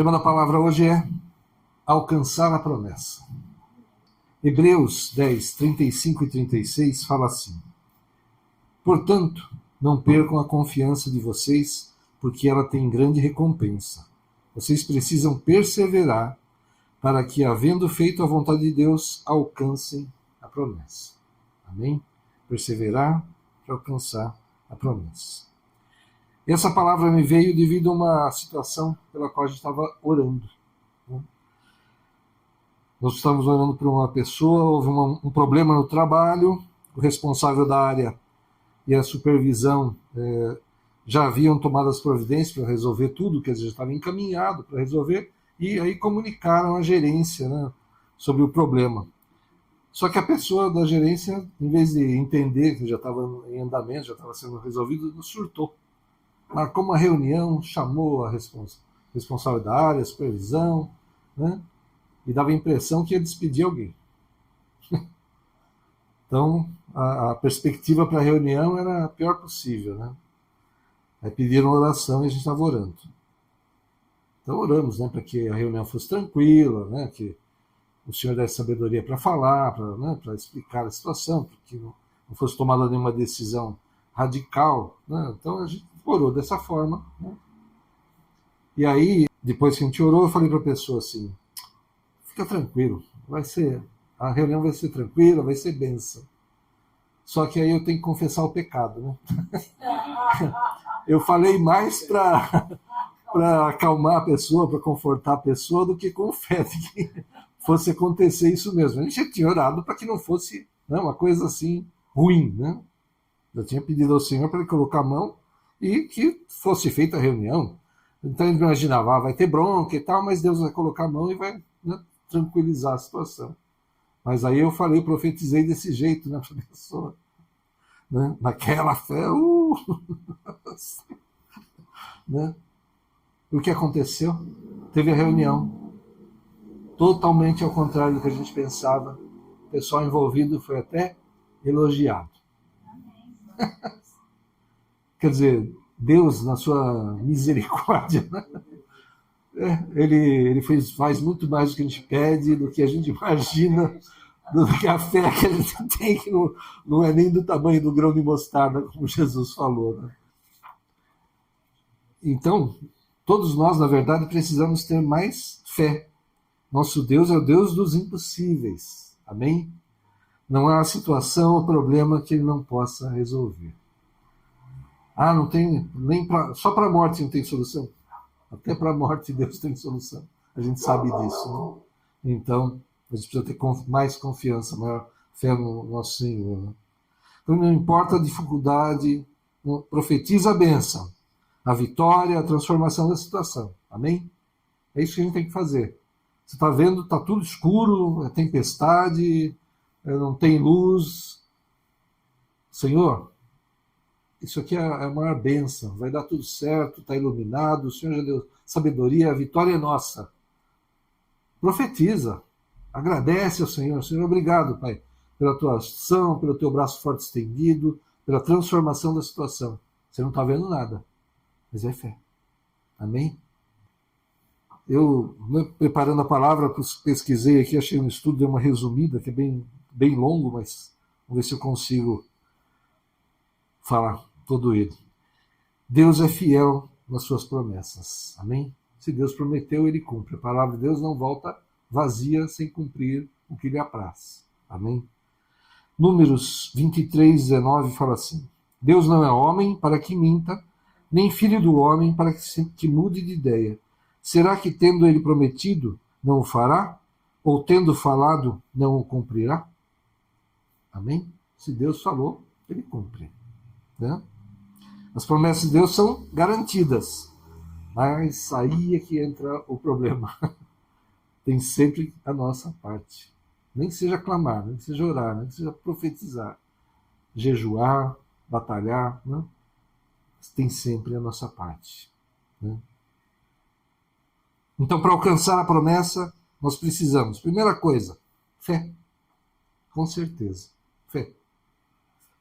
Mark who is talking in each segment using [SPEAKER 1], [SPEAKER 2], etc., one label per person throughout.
[SPEAKER 1] tema da palavra hoje é alcançar a promessa. Hebreus 10, 35 e 36 fala assim: portanto, não percam a confiança de vocês, porque ela tem grande recompensa. Vocês precisam perseverar para que, havendo feito a vontade de Deus, alcancem a promessa. Amém? Perseverar para alcançar a promessa. E essa palavra me veio devido a uma situação pela qual a gente estava orando. Nós estávamos orando por uma pessoa, houve um problema no trabalho, o responsável da área e a supervisão já haviam tomado as providências para resolver tudo, quer dizer, já estava encaminhado para resolver, e aí comunicaram à gerência, né, sobre o problema. Só que a pessoa da gerência, em vez de entender que já estava em andamento, já estava sendo resolvido, surtou. Marcou uma reunião, chamou a responsável da área, a supervisão, né, e dava a impressão que ia despedir alguém. Então, a perspectiva para a reunião era a pior possível, né? Aí pediram oração e a gente estava orando. Então oramos, né, para que a reunião fosse tranquila, né, que o Senhor desse sabedoria para falar, para explicar a situação, para que não fosse tomada nenhuma decisão radical, né? Então a gente orou dessa forma, né? E aí, depois que a gente orou, eu falei para a pessoa assim: fica tranquilo, a reunião vai ser tranquila, vai ser bênção. Só que aí eu tenho que confessar o pecado, né? Eu falei mais para acalmar a pessoa, para confortar a pessoa, do que com fé de que fosse acontecer isso mesmo. A gente já tinha orado para que não fosse, né, uma coisa assim ruim, né? Eu tinha pedido ao Senhor para ele colocar a mão e que fosse feita a reunião. Então ele imaginava, vai ter bronca e tal, mas Deus vai colocar a mão e vai, né, tranquilizar a situação. Mas aí eu falei, profetizei desse jeito, né, para a pessoa, né, naquela fé, né? O que aconteceu? Teve a reunião, totalmente ao contrário do que a gente pensava. O pessoal envolvido foi até elogiado. Quer dizer, Deus, na sua misericórdia, né, ele faz muito mais do que a gente pede, do que a gente imagina, do que a fé que a gente tem, que não é nem do tamanho do grão de mostarda, como Jesus falou, né? Então, todos nós, na verdade, precisamos ter mais fé. Nosso Deus é o Deus dos impossíveis. Amém? Não há situação ou problema que ele não possa resolver. Não tem, só para a morte não tem solução. Até para a morte Deus tem solução. A gente sabe disso, né? Então, a gente precisa ter mais confiança, maior fé no nosso Senhor, né? Então, não importa a dificuldade, profetiza a bênção, a vitória, a transformação da situação. Amém? É isso que a gente tem que fazer. Você está vendo, está tudo escuro, é tempestade, não tem luz. Senhor, isso aqui é a maior bênção, vai dar tudo certo, está iluminado, o Senhor já deu sabedoria, a vitória é nossa. Profetiza, agradece ao Senhor. Senhor, obrigado, Pai, pela tua ação, pelo teu braço forte estendido, pela transformação da situação. Você não está vendo nada, mas é fé. Amém? Eu, preparando a palavra, pesquisei aqui, achei um estudo, dei uma resumida, que é bem longo, mas vamos ver se eu consigo falar todo ele. Deus é fiel nas suas promessas. Amém? Se Deus prometeu, ele cumpre. A palavra de Deus não volta vazia sem cumprir o que lhe apraz. Amém? Números 23, 19 fala assim: Deus não é homem para que minta, nem filho do homem para que mude de ideia. Será que, tendo ele prometido, não o fará? Ou, tendo falado, não o cumprirá? Amém? Se Deus falou, ele cumpre, né? As promessas de Deus são garantidas, mas aí é que entra o problema. Tem sempre a nossa parte. Nem que seja clamar, nem que seja orar, nem que seja profetizar, jejuar, batalhar, né? Tem sempre a nossa parte, né? Então, para alcançar a promessa, nós precisamos, primeira coisa, fé. Com certeza, fé,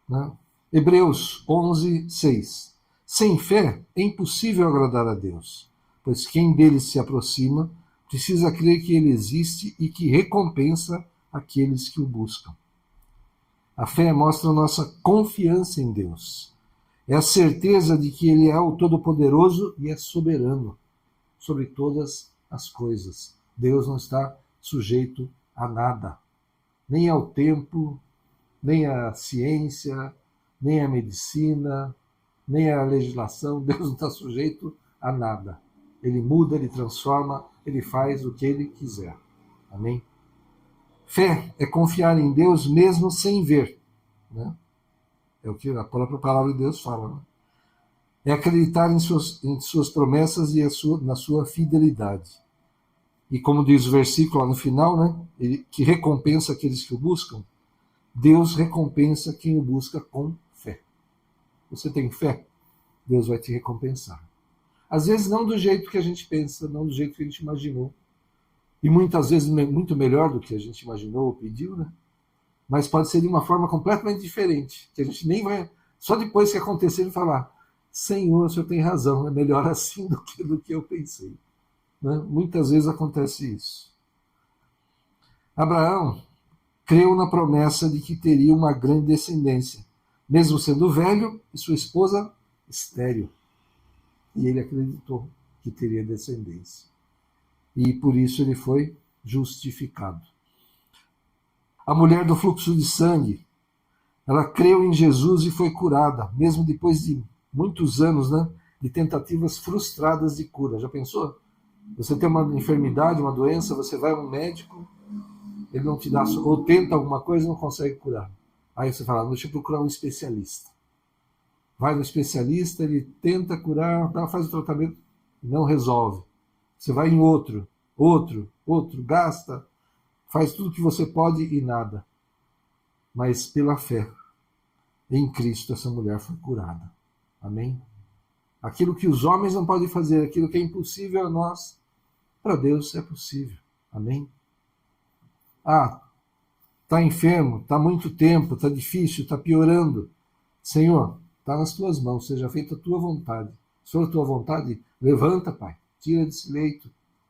[SPEAKER 1] né? Hebreus 11, 6. Sem fé é impossível agradar a Deus, pois quem dele se aproxima precisa crer que ele existe e que recompensa aqueles que o buscam. A fé mostra nossa confiança em Deus. É a certeza de que ele é o Todo-Poderoso e é soberano sobre todas as coisas. Deus não está sujeito a nada, nem ao tempo, nem à ciência, nem à medicina, nem à legislação. Deus não está sujeito a nada. Ele muda, ele transforma, ele faz o que ele quiser. Amém? Fé é confiar em Deus mesmo sem ver. Né? É o que a própria palavra de Deus fala. Né? É acreditar em suas promessas e na sua fidelidade. E como diz o versículo lá no final, né? Que recompensa aqueles que o buscam, Deus recompensa quem o busca com fé. Você tem fé? Deus vai te recompensar. Às vezes não do jeito que a gente pensa, não do jeito que a gente imaginou. E muitas vezes muito melhor do que a gente imaginou ou pediu, né? Mas pode ser de uma forma completamente diferente, que a gente nem vai, só depois que acontecer, falar: Senhor, o Senhor tem razão, é melhor assim do que eu pensei. Né? Muitas vezes acontece isso. Abraão creu na promessa de que teria uma grande descendência, mesmo sendo velho e sua esposa estéril. E ele acreditou que teria descendência. E por isso ele foi justificado. A mulher do fluxo de sangue, ela creu em Jesus e foi curada, mesmo depois de muitos anos, né, de tentativas frustradas de cura. Já pensou? Você tem uma enfermidade, uma doença, você vai a um médico, ele não te dá, ou tenta alguma coisa e não consegue curar. Aí você fala: deixa eu procurar um especialista. Vai no especialista, ele tenta curar, faz o tratamento, não resolve. Você vai em outro, gasta, faz tudo que você pode e nada. Mas pela fé em Cristo, essa mulher foi curada. Amém? Aquilo que os homens não podem fazer, aquilo que é impossível a nós, para Deus é possível. Amém? Está enfermo, está muito tempo, está difícil, está piorando. Senhor, está nas tuas mãos, seja feita a tua vontade. Se for a tua vontade, levanta, Pai, tira desse leito,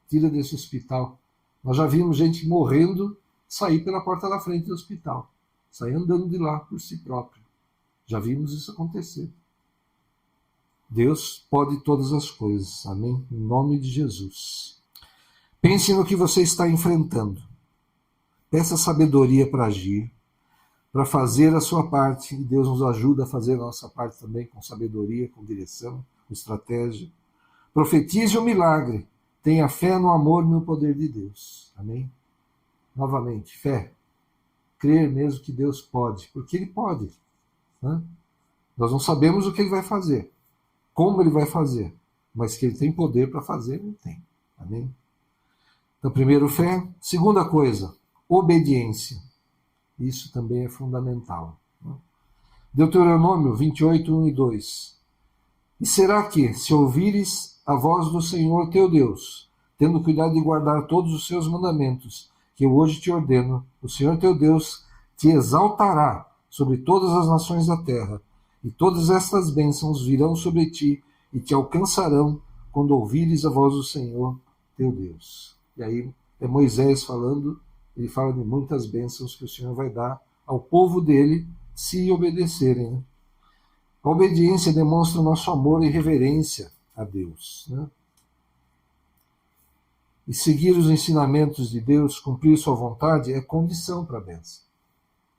[SPEAKER 1] tira desse hospital. Nós já vimos gente morrendo sair pela porta da frente do hospital, sair andando de lá por si próprio. Já vimos isso acontecer. Deus pode todas as coisas. Amém? Em nome de Jesus. Pense no que você está enfrentando. Peça sabedoria para agir, para fazer a sua parte, e Deus nos ajuda a fazer a nossa parte também, com sabedoria, com direção, com estratégia. Profetize o milagre. Tenha fé no amor e no poder de Deus. Amém? Novamente, fé. Crer mesmo que Deus pode, porque Ele pode. Né? Nós não sabemos o que Ele vai fazer, como Ele vai fazer, mas que Ele tem poder para fazer, Ele tem. Amém? Então, primeiro, fé. Segunda coisa, obediência. Isso também é fundamental. Deuteronômio 28, 1 e 2. E será que, se ouvires a voz do Senhor teu Deus, tendo cuidado de guardar todos os seus mandamentos, que eu hoje te ordeno, o Senhor teu Deus te exaltará sobre todas as nações da terra, e todas estas bênçãos virão sobre ti e te alcançarão quando ouvires a voz do Senhor teu Deus. E aí é Moisés falando. Ele fala de muitas bênçãos que o Senhor vai dar ao povo dele se obedecerem. Né? A obediência demonstra o nosso amor e reverência a Deus. Né? E seguir os ensinamentos de Deus, cumprir sua vontade, é condição para a bênção.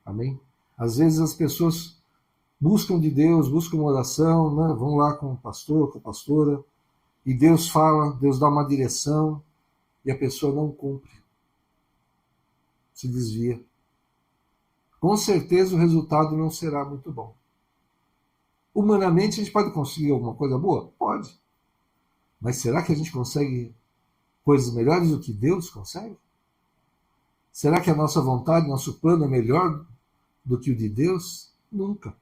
[SPEAKER 1] Amém? Às vezes as pessoas buscam de Deus, buscam uma oração, né? Vão lá com o pastor, com a pastora, e Deus fala, Deus dá uma direção, e a pessoa não cumpre. Se desvia. Com certeza o resultado não será muito bom. Humanamente a gente pode conseguir alguma coisa boa? Pode. Mas será que a gente consegue coisas melhores do que Deus consegue? Será que a nossa vontade, nosso plano é melhor do que o de Deus? Nunca.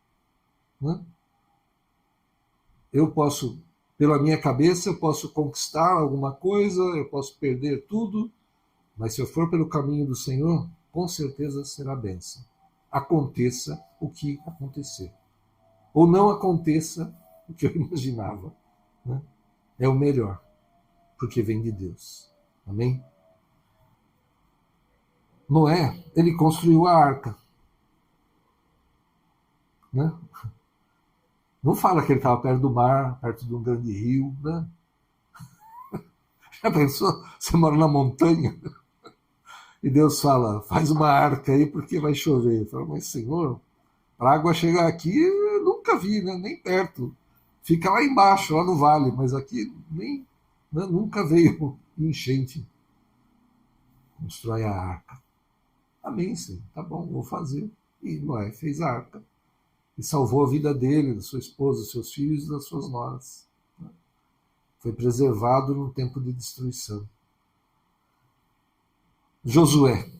[SPEAKER 1] Né? Eu posso, pela minha cabeça, eu posso conquistar alguma coisa, eu posso perder tudo, mas se eu for pelo caminho do Senhor, com certeza será bênção. Aconteça o que acontecer. Ou não aconteça o que eu imaginava. Né? É o melhor. porque vem de Deus. Amém? Noé, ele construiu a arca. Né? Não fala que ele estava perto do mar, perto de um grande rio. Né? Já pensou? Você mora na montanha e Deus fala, faz uma arca aí porque vai chover. Fala, mas Senhor, para a água chegar aqui eu nunca vi, né? Nem perto. Fica lá embaixo, lá no vale, mas aqui nem, né? Nunca veio enchente. Constrói a arca. Amém, sim, tá bom, vou fazer. E Noé fez a arca. E salvou a vida dele, da sua esposa, dos seus filhos e das suas noras. Foi preservado num tempo de destruição. Josué,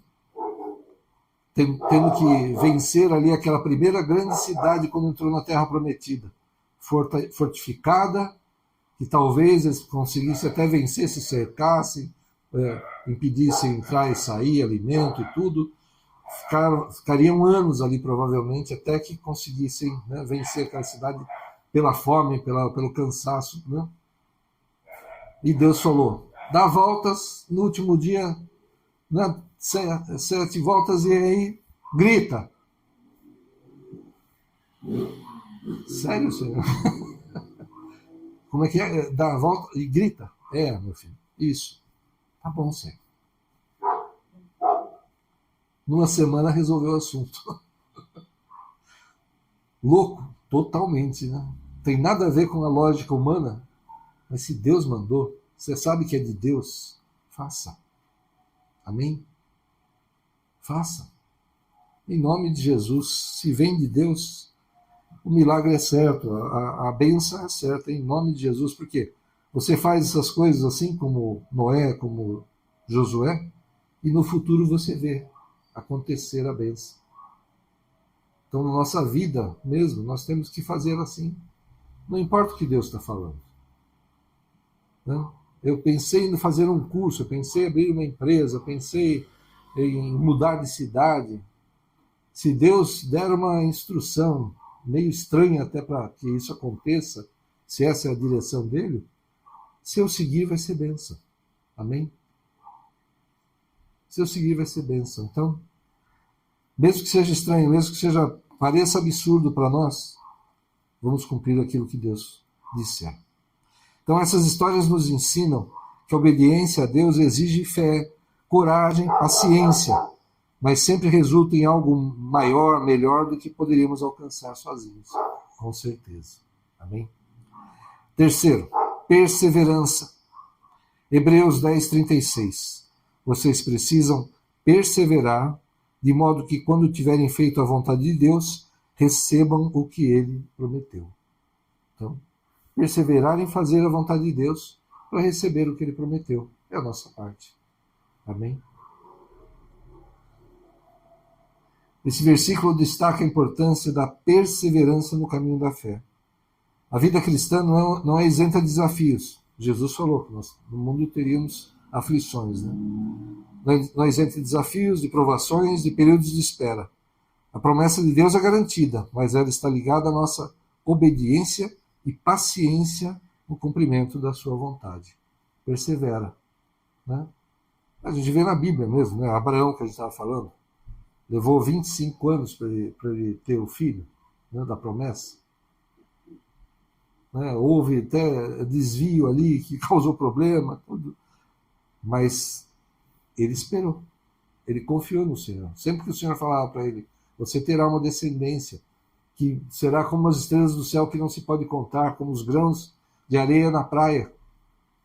[SPEAKER 1] tendo que vencer ali aquela primeira grande cidade quando entrou na Terra Prometida, fortificada, que talvez eles conseguissem até vencer, se cercassem, impedissem entrar e sair, alimento e tudo, ficariam anos ali provavelmente até que conseguissem, né, vencer aquela cidade pela fome, pelo cansaço. Né? E Deus falou, dá voltas no último dia, né, 7 voltas e aí grita. Sério, Senhor? Como é que é? Dá a volta e grita? É, meu filho, isso. Tá bom, Senhor. Numa semana resolveu o assunto. Louco, totalmente, né? Tem nada a ver com a lógica humana, mas se Deus mandou, você sabe que é de Deus, faça. Amém? Faça. Em nome de Jesus, se vem de Deus, o milagre é certo, a bênção é certa, em nome de Jesus, porque você faz essas coisas assim como Noé, como Josué, e no futuro você vê acontecer a bênção. Então, na nossa vida mesmo, nós temos que fazer assim. Não importa o que Deus está falando. Não? Eu pensei em fazer um curso, eu pensei em abrir uma empresa, eu pensei em mudar de cidade. Se Deus der uma instrução meio estranha até para que isso aconteça, se essa é a direção dele, se eu seguir vai ser bênção. Amém? Se eu seguir vai ser bênção. Então, mesmo que seja estranho, mesmo que pareça absurdo para nós, vamos cumprir aquilo que Deus disser. Então essas histórias nos ensinam que a obediência a Deus exige fé, coragem, paciência, mas sempre resulta em algo maior, melhor do que poderíamos alcançar sozinhos, com certeza. Amém? Terceiro, perseverança. Hebreus 10:36. Vocês precisam perseverar, de modo que quando tiverem feito a vontade de Deus, recebam o que ele prometeu. Então, perseverar em fazer a vontade de Deus para receber o que ele prometeu. É a nossa parte. Amém? Esse versículo destaca a importância da perseverança no caminho da fé. A vida cristã não é isenta de desafios. Jesus falou que nós no mundo teríamos aflições. Né? Não é isenta de desafios, de provações, de períodos de espera. A promessa de Deus é garantida, mas ela está ligada à nossa obediência e paciência no cumprimento da sua vontade. Persevera. Né? A gente vê na Bíblia mesmo, né? Abraão, que a gente estava falando, levou 25 anos para ele ter o filho, né, da promessa. Né? Houve até desvio ali que causou problema, tudo. Mas ele esperou. Ele confiou no Senhor. Sempre que o Senhor falava para ele, você terá uma descendência que será como as estrelas do céu que não se pode contar, como os grãos de areia na praia.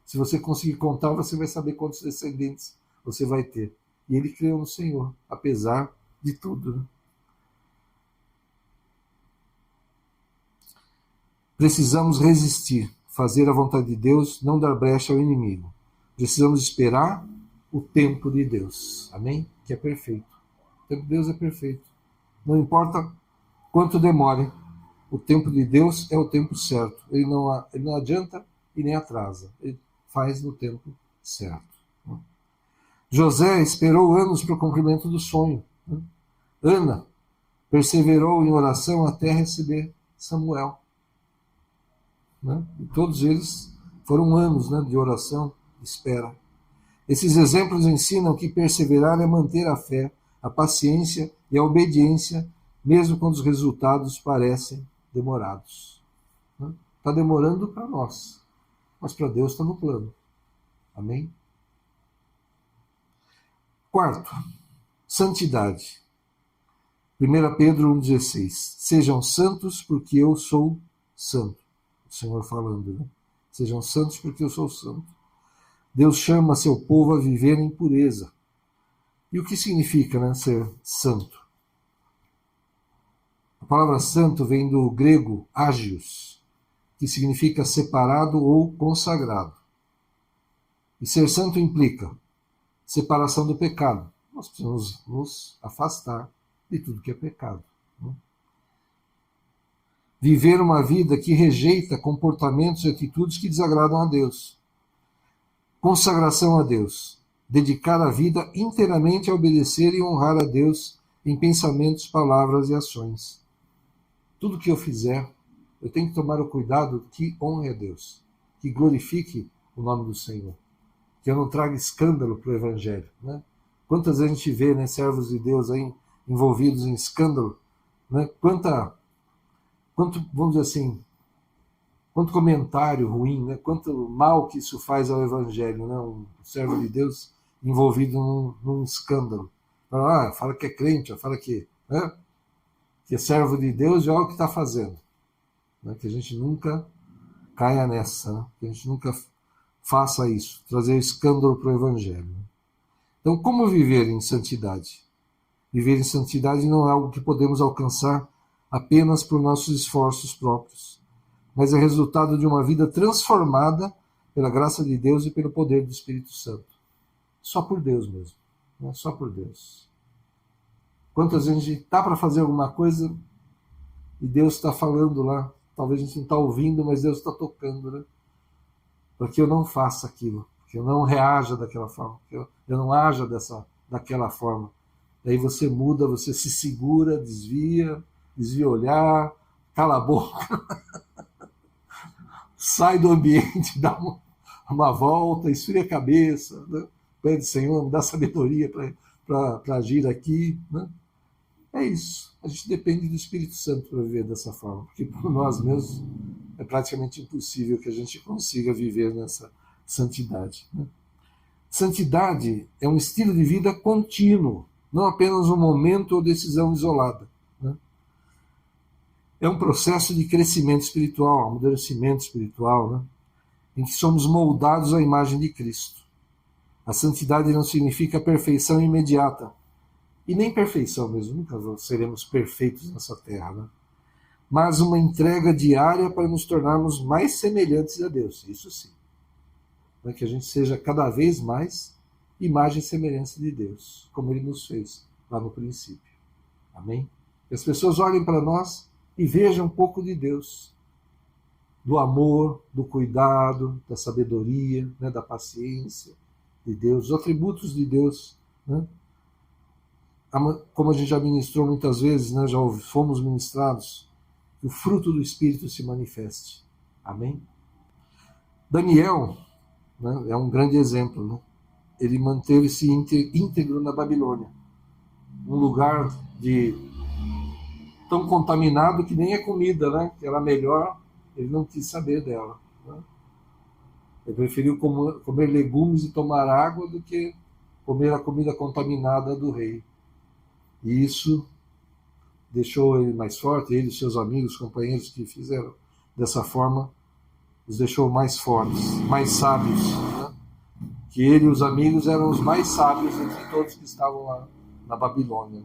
[SPEAKER 1] Se você conseguir contar, você vai saber quantos descendentes você vai ter. E ele creu no Senhor, apesar de tudo. Né? Precisamos resistir, fazer a vontade de Deus, não dar brecha ao inimigo. Precisamos esperar o tempo de Deus. Amém? Que é perfeito. O tempo de Deus é perfeito. Não importa quanto demore, o tempo de Deus é o tempo certo. Ele não adianta e nem atrasa. Ele faz no tempo certo. José esperou anos para o cumprimento do sonho. Ana perseverou em oração até receber Samuel. E todos eles foram anos, né, de oração, espera. Esses exemplos ensinam que perseverar é manter a fé, a paciência e a obediência, mesmo quando os resultados parecem demorados. Está demorando para nós, mas para Deus está no plano. Amém? Quarto, santidade. 1 Pedro 1,16. Sejam santos porque eu sou santo. O Senhor falando, né? Sejam santos porque eu sou santo. Deus chama seu povo a viver em pureza. E o que significa, né, ser santo? A palavra santo vem do grego agios, que significa separado ou consagrado. E ser santo implica separação do pecado. Nós precisamos nos afastar de tudo que é pecado. Viver uma vida que rejeita comportamentos e atitudes que desagradam a Deus. Consagração a Deus. Dedicar a vida inteiramente a obedecer e honrar a Deus em pensamentos, palavras e ações. Tudo que eu fizer, eu tenho que tomar o cuidado que honre a Deus, que glorifique o nome do Senhor, que eu não traga escândalo para o Evangelho. Né? Quantas vezes a gente vê, né, servos de Deus aí envolvidos em escândalo, né? Quanto, vamos dizer assim, quanto comentário ruim, né? Quanto mal que isso faz ao Evangelho, né? Um servo de Deus envolvido num escândalo. Fala que é crente, fala que, né? Que é servo de Deus e olha o que está fazendo. Né? Que a gente nunca caia nessa, né? Que a gente nunca faça isso, trazer escândalo para o Evangelho. Então, como viver em santidade? Viver em santidade não é algo que podemos alcançar apenas por nossos esforços próprios, mas é resultado de uma vida transformada pela graça de Deus e pelo poder do Espírito Santo. Só por Deus mesmo, né? Só por Deus. Quantas vezes a gente está para fazer alguma coisa e Deus está falando lá, talvez a gente não está ouvindo, mas Deus está tocando, né? Para que eu não faça aquilo, que eu não reaja daquela forma, que eu não haja daquela forma. Daí você muda, você se segura, desvia o olhar, cala a boca, sai do ambiente, dá uma volta, esfria a cabeça, né? Pede, Senhor, me dá sabedoria para agir aqui. Né? É isso. A gente depende do Espírito Santo para viver dessa forma, porque por nós mesmos é praticamente impossível que a gente consiga viver nessa santidade. Né? Santidade é um estilo de vida contínuo, não apenas um momento ou decisão isolada. Né? É um processo de crescimento espiritual, amadurecimento espiritual, né? Em que somos moldados à imagem de Cristo. A santidade não significa perfeição imediata, e nem perfeição mesmo, nunca seremos perfeitos nessa terra, né? Mas uma entrega diária para nos tornarmos mais semelhantes a Deus, isso sim. Para que a gente seja cada vez mais imagem e semelhança de Deus, como Ele nos fez lá no princípio. Amém? Que as pessoas olhem para nós e vejam um pouco de Deus, do amor, do cuidado, da sabedoria, né, da paciência de Deus, os atributos de Deus, né? Como a gente já ministrou muitas vezes, né, já fomos ministrados, que o fruto do Espírito se manifeste. Amém? Daniel, né, é um grande exemplo. Né? Ele manteve-se íntegro na Babilônia, um lugar tão contaminado que nem a comida, né, que era melhor, ele não quis saber dela. Né? Ele preferiu comer legumes e tomar água do que comer a comida contaminada do rei. E isso deixou ele mais forte, ele e seus amigos, companheiros que fizeram dessa forma, os deixou mais fortes, mais sábios. Né? Que ele e os amigos eram os mais sábios entre todos que estavam lá na Babilônia.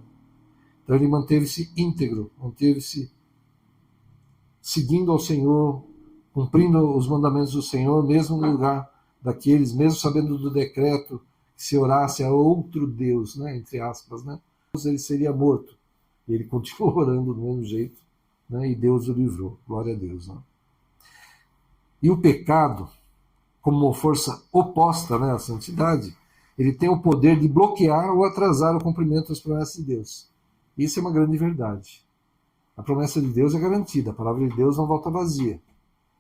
[SPEAKER 1] Então ele manteve-se íntegro, manteve-se seguindo ao Senhor, cumprindo os mandamentos do Senhor, mesmo no lugar daqueles, mesmo sabendo do decreto que se orasse a outro Deus, né, entre aspas, né, ele seria morto. E ele continuou orando do mesmo jeito, né, e Deus o livrou. Glória a Deus. Né? E o pecado, como uma força oposta, né, à santidade, ele tem o poder de bloquear ou atrasar o cumprimento das promessas de Deus. Isso é uma grande verdade. A promessa de Deus é garantida, a palavra de Deus não volta vazia.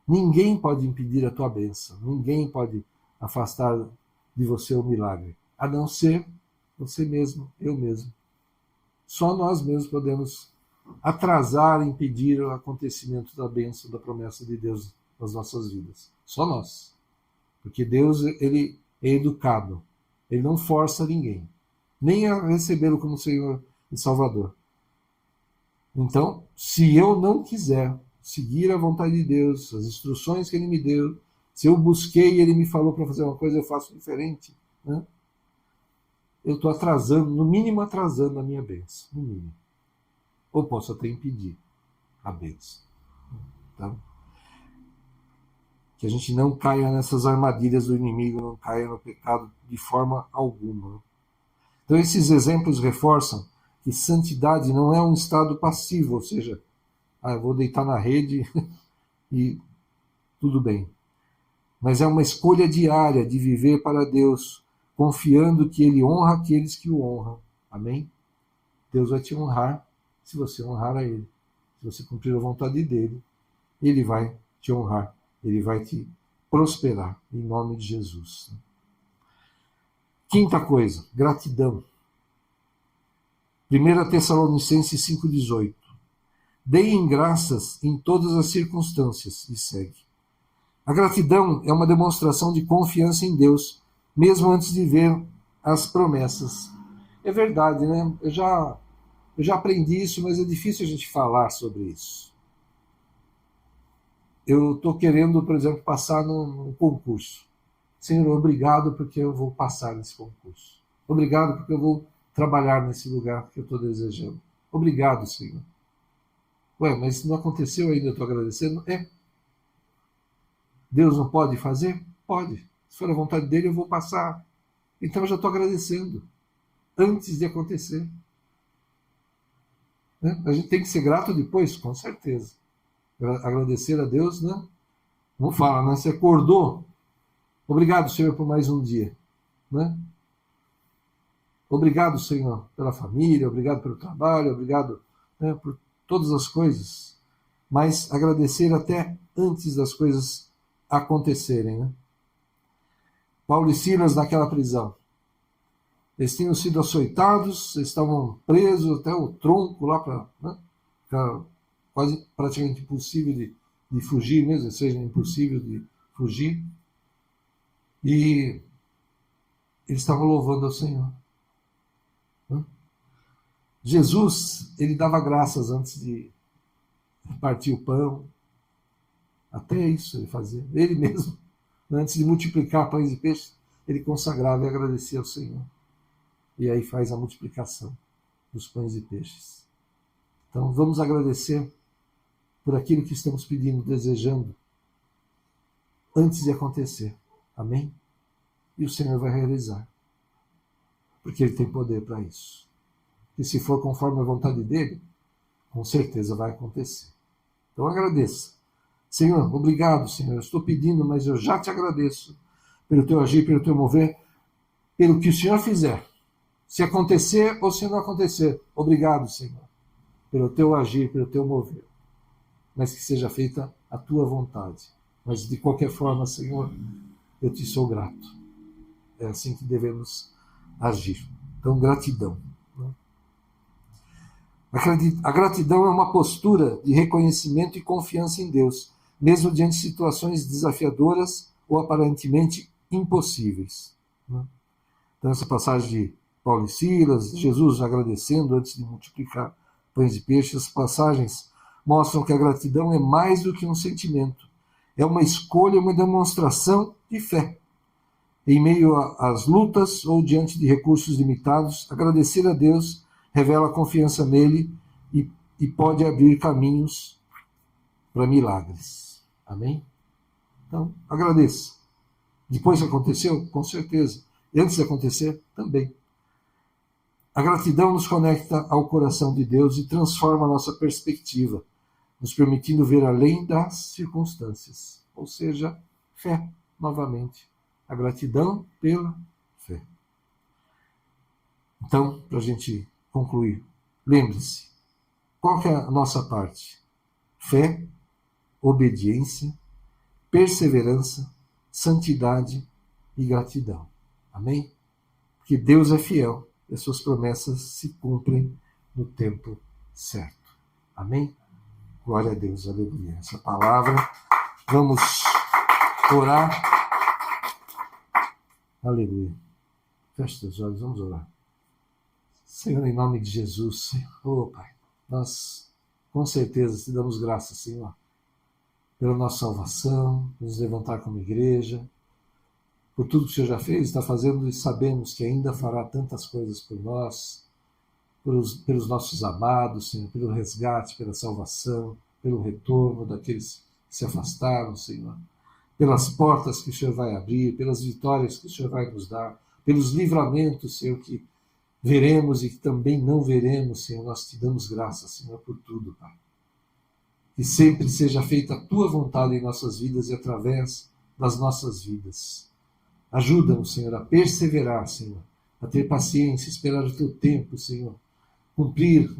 [SPEAKER 1] Ninguém pode impedir a tua bênção, ninguém pode afastar de você o milagre, a não ser você mesmo, eu mesmo. Só nós mesmos podemos atrasar, impedir o acontecimento da bênção, da promessa de Deus nas nossas vidas. Só nós. Porque Deus, ele é educado. Ele não força ninguém, nem a recebê-lo como Senhor e Salvador. Então, se eu não quiser seguir a vontade de Deus, as instruções que Ele me deu, se eu busquei e Ele me falou para fazer uma coisa, eu faço diferente, né? Eu estou atrasando, no mínimo atrasando a minha bênção, no mínimo. Ou posso até impedir a bênção. Tá? Que a gente não caia nessas armadilhas do inimigo, não caia no pecado de forma alguma. Então esses exemplos reforçam que santidade não é um estado passivo, ou seja, eu vou deitar na rede e tudo bem. Mas é uma escolha diária de viver para Deus, confiando que Ele honra aqueles que o honram. Amém? Deus vai te honrar se você honrar a Ele. Se você cumprir a vontade dEle, Ele vai te honrar. Ele vai te prosperar, em nome de Jesus. Quinta coisa, gratidão. 1 Tessalonicenses 5,18. Deem graças em todas as circunstâncias, e segue. A gratidão é uma demonstração de confiança em Deus, mesmo antes de ver as promessas. É verdade, né? Eu já aprendi isso, mas é difícil a gente falar sobre isso. Eu estou querendo, por exemplo, passar num concurso. Senhor, obrigado porque eu vou passar nesse concurso. Obrigado porque eu vou trabalhar nesse lugar que eu estou desejando. Obrigado, Senhor. Ué, mas não aconteceu ainda, eu estou agradecendo? Deus não pode fazer? Pode. Se for a vontade dele, eu vou passar. Então eu já estou agradecendo, antes de acontecer. Né? A gente tem que ser grato depois, com certeza. Agradecer a Deus, né? Vamos falar, né? Você acordou. Obrigado, Senhor, por mais um dia. Né? Obrigado, Senhor, pela família, obrigado pelo trabalho, obrigado, né, por todas as coisas. Mas agradecer até antes das coisas acontecerem. Né? Paulo e Silas naquela prisão. Eles tinham sido açoitados, eles estavam presos até o tronco lá para, né, ficar quase praticamente impossível de fugir mesmo, seja impossível de fugir. E eles estavam louvando ao Senhor. Jesus, ele dava graças antes de partir o pão. Até isso ele fazia. Ele mesmo, antes de multiplicar pães e peixes, ele consagrava e agradecia ao Senhor. E aí faz a multiplicação dos pães e peixes. Então vamos agradecer por aquilo que estamos pedindo, desejando, antes de acontecer. Amém? E o Senhor vai realizar. Porque Ele tem poder para isso. E se for conforme a vontade dEle, com certeza vai acontecer. Então agradeça. Senhor, obrigado, Senhor. Eu estou pedindo, mas eu já te agradeço pelo teu agir, pelo teu mover, pelo que o Senhor fizer. Se acontecer ou se não acontecer, obrigado, Senhor, pelo teu agir, pelo teu mover. Mas que seja feita a tua vontade. Mas de qualquer forma, Senhor, eu te sou grato. É assim que devemos agir. Então, gratidão. A gratidão é uma postura de reconhecimento e confiança em Deus, mesmo diante de situações desafiadoras ou aparentemente impossíveis. Então, essa passagem de Paulo e Silas, Jesus agradecendo antes de multiplicar pães e peixes, as passagens mostram que a gratidão é mais do que um sentimento. É uma escolha, uma demonstração de fé. Em meio às lutas ou diante de recursos limitados, agradecer a Deus revela confiança nele e pode abrir caminhos para milagres. Amém? Então, agradeça. Depois que aconteceu? Com certeza. E antes de acontecer? Também. A gratidão nos conecta ao coração de Deus e transforma a nossa perspectiva, nos permitindo ver além das circunstâncias. Ou seja, fé, novamente. A gratidão pela fé. Então, para a gente concluir, lembre-se, qual que é a nossa parte? Fé, obediência, perseverança, santidade e gratidão. Amém? Porque Deus é fiel e as suas promessas se cumprem no tempo certo. Amém? Glória a Deus, aleluia. Essa palavra, vamos orar. Aleluia. Feche os olhos, vamos orar. Senhor, em nome de Jesus, Senhor, Pai, nós com certeza te damos graças, Senhor, pela nossa salvação, por nos levantar como igreja, por tudo que o Senhor já fez, está fazendo e sabemos que ainda fará tantas coisas por nós, pelos nossos amados, Senhor, pelo resgate, pela salvação, pelo retorno daqueles que se afastaram, Senhor, pelas portas que o Senhor vai abrir, pelas vitórias que o Senhor vai nos dar, pelos livramentos, Senhor, que veremos e que também não veremos, Senhor. Nós te damos graças, Senhor, por tudo, Pai. Que sempre seja feita a tua vontade em nossas vidas e através das nossas vidas. Ajuda-nos, Senhor, a perseverar, Senhor, a ter paciência, esperar o teu tempo, Senhor, cumprir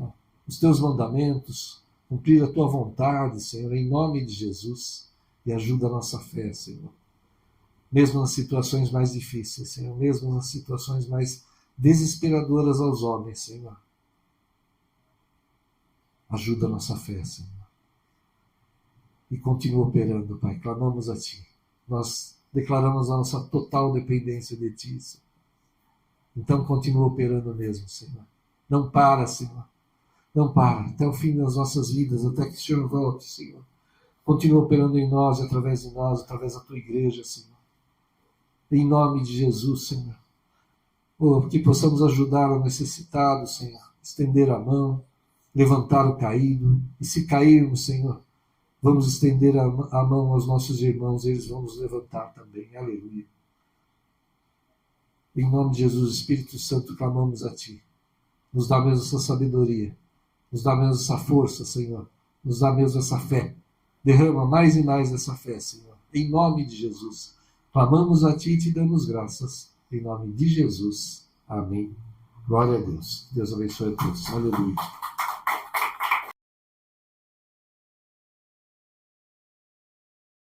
[SPEAKER 1] os teus mandamentos, cumprir a tua vontade, Senhor, em nome de Jesus, e ajuda a nossa fé, Senhor. Mesmo nas situações mais difíceis, Senhor, mesmo nas situações mais desesperadoras aos homens, Senhor. Ajuda a nossa fé, Senhor. E continua operando, Pai. Clamamos a Ti. Nós declaramos a nossa total dependência de Ti, Senhor. Então continua operando mesmo, Senhor. Não para, Senhor. Não para. Até o fim das nossas vidas, até que o Senhor volte, Senhor. Continua operando em nós e através de nós, através da Tua igreja, Senhor. Em nome de Jesus, Senhor. Que possamos ajudar o necessitado, Senhor, estender a mão, levantar o caído, e se cairmos, Senhor, vamos estender a mão aos nossos irmãos, eles vão nos levantar também, aleluia. Em nome de Jesus, Espírito Santo, clamamos a Ti, nos dá mesmo essa sabedoria, nos dá mesmo essa força, Senhor, nos dá mesmo essa fé, derrama mais e mais essa fé, Senhor, em nome de Jesus, clamamos a Ti e Te damos graças. Em nome de Jesus. Amém. Glória a Deus. Deus abençoe a todos. Aleluia.